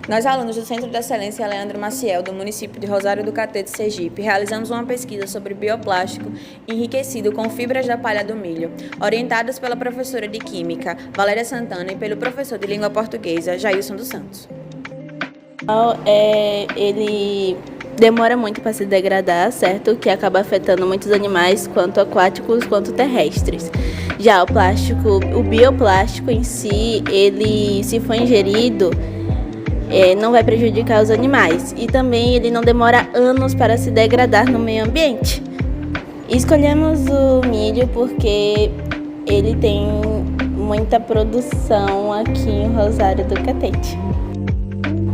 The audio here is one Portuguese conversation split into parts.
Nós, alunos do Centro de Excelência Leandro Maciel, do município de Rosário do Catete, Sergipe, realizamos uma pesquisa sobre bioplástico enriquecido com fibras da palha do milho, orientados pela professora de Química, Valéria Santana, e pelo professor de Língua Portuguesa, Jailson dos Santos. Ele demora muito para se degradar, certo? Que acaba afetando muitos animais, tanto aquáticos quanto terrestres. Já o bioplástico em si, ele, se for ingerido, não vai prejudicar os animais. E também ele não demora anos para se degradar no meio ambiente. Escolhemos o milho porque ele tem muita produção aqui em Rosário do Catete.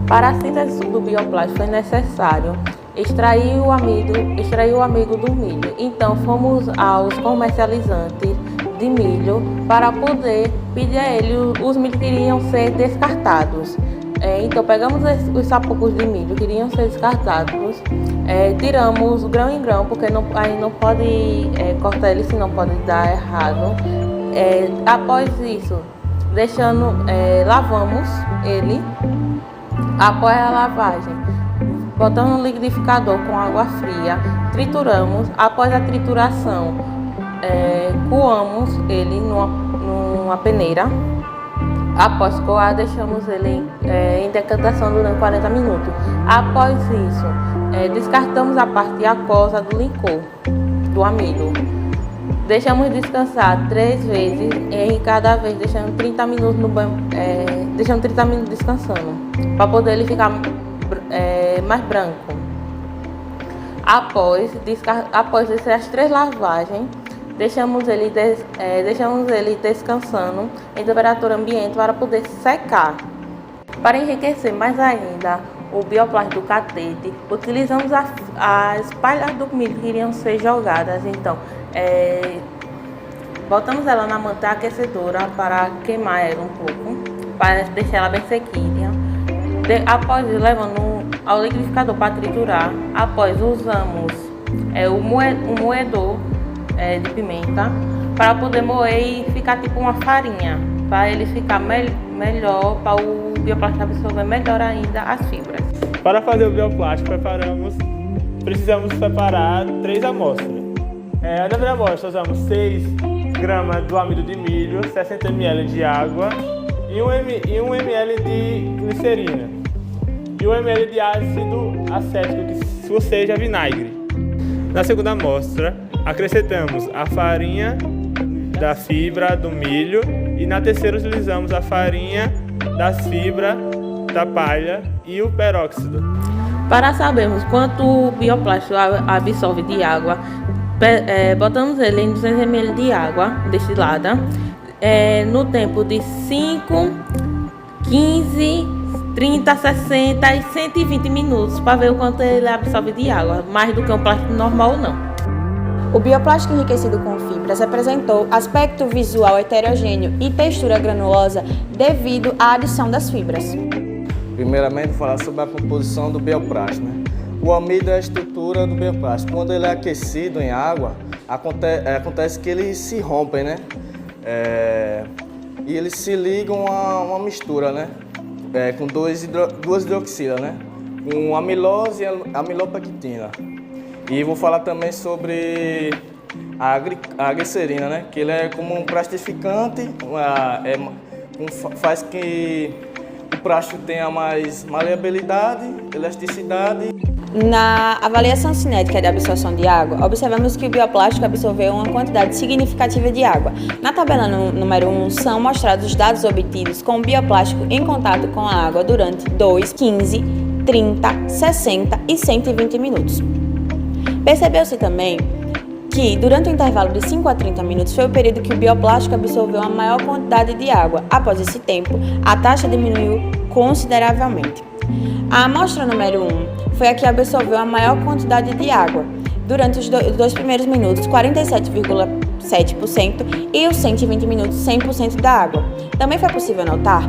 Para a síntese do bioplástico foi necessário extrair o amido do milho. Então fomos aos comercializantes de milho para poder pedir a eles os milhos que iriam ser descartados. Então pegamos os sapocos de milho que iriam ser descartados, tiramos grão em grão, porque aí não pode cortar ele, senão pode dar errado. Após isso, lavamos ele. Após a lavagem, botamos no liquidificador com água fria, trituramos. Após a trituração, coamos ele numa peneira. Após coar, deixamos ele em decantação durante 40 minutos. Após isso, descartamos a parte aquosa do licor, do amido. Deixamos descansar 3 vezes, em cada vez deixando 30 minutos no banho, deixando 30 minutos descansando, para poder ele ficar mais branco. Após essas 3 lavagens, deixamos ele descansando em temperatura ambiente para poder secar. Para enriquecer mais ainda o bioplástico do catete, utilizamos as palhas do milho que iriam ser jogadas. Então, botamos ela na manteiga aquecedora para queimar ela um pouco, para deixar ela bem sequinha. Após levando ao liquidificador para triturar. Após usamos o moedor de pimenta para poder moer e ficar tipo uma farinha, para ele ficar melhor, para o bioplástico absorver melhor ainda as fibras. Para fazer o bioplástico, precisamos separar 3 amostras. Na primeira amostra, usamos 6 gramas do amido de milho, 60 ml de água e 1 ml de glicerina e 1 ml de ácido acético, ou seja, vinagre. Na segunda amostra, acrescentamos a farinha da fibra do milho e na terceira utilizamos a farinha das fibras da palha e o peróxido. Para sabermos quanto o bioplástico absorve de água, botamos ele em 200 ml de água destilada no tempo de 5, 15, 30, 60 e 120 minutos para ver o quanto ele absorve de água, mais do que um plástico normal ou não. O bioplástico enriquecido com fibras apresentou aspecto visual heterogêneo e textura granulosa devido à adição das fibras. Primeiramente, vou falar sobre a composição do bioplástico. O amido é a estrutura do bioplástico. Quando ele é aquecido em água, acontece que eles se rompem, né? E eles se ligam a uma mistura, né? Com duas hidroxilas, né? Com amilose e amilopectina. E vou falar também sobre a glicerina, né? Que ele é como um plastificante, faz que o plástico tenha mais maleabilidade, elasticidade. Na avaliação cinética de absorção de água, observamos que o bioplástico absorveu uma quantidade significativa de água. Na tabela número 1 são mostrados os dados obtidos com o bioplástico em contato com a água durante 2, 15, 30, 60 e 120 minutos. Percebeu-se também que, durante o intervalo de 5 a 30 minutos, foi o período que o bioplástico absorveu a maior quantidade de água. Após esse tempo, a taxa diminuiu consideravelmente. A amostra número 1 foi a que absorveu a maior quantidade de água. Durante os 2 primeiros minutos, 47,7% e os 120 minutos, 100% da água. Também foi possível notar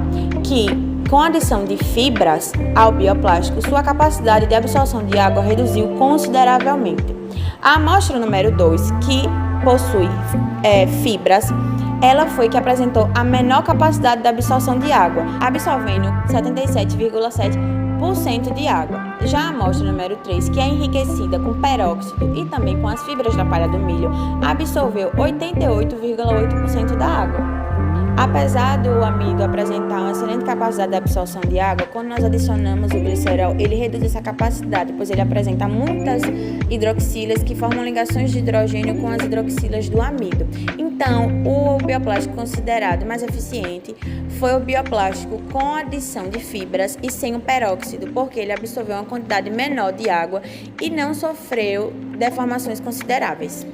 que, com a adição de fibras ao bioplástico, sua capacidade de absorção de água reduziu consideravelmente. A amostra número 2, que possui fibras, ela foi que apresentou a menor capacidade de absorção de água, absorvendo 77,7% de água. Já a amostra número 3, que é enriquecida com peróxido e também com as fibras da palha do milho, absorveu 88,8% da água. Apesar do amido apresentar uma excelente capacidade de absorção de água, quando nós adicionamos o glicerol, ele reduz essa capacidade, pois ele apresenta muitas hidroxilas que formam ligações de hidrogênio com as hidroxilas do amido. Então, o bioplástico considerado mais eficiente foi o bioplástico com adição de fibras e sem o peróxido, porque ele absorveu uma quantidade menor de água e não sofreu deformações consideráveis.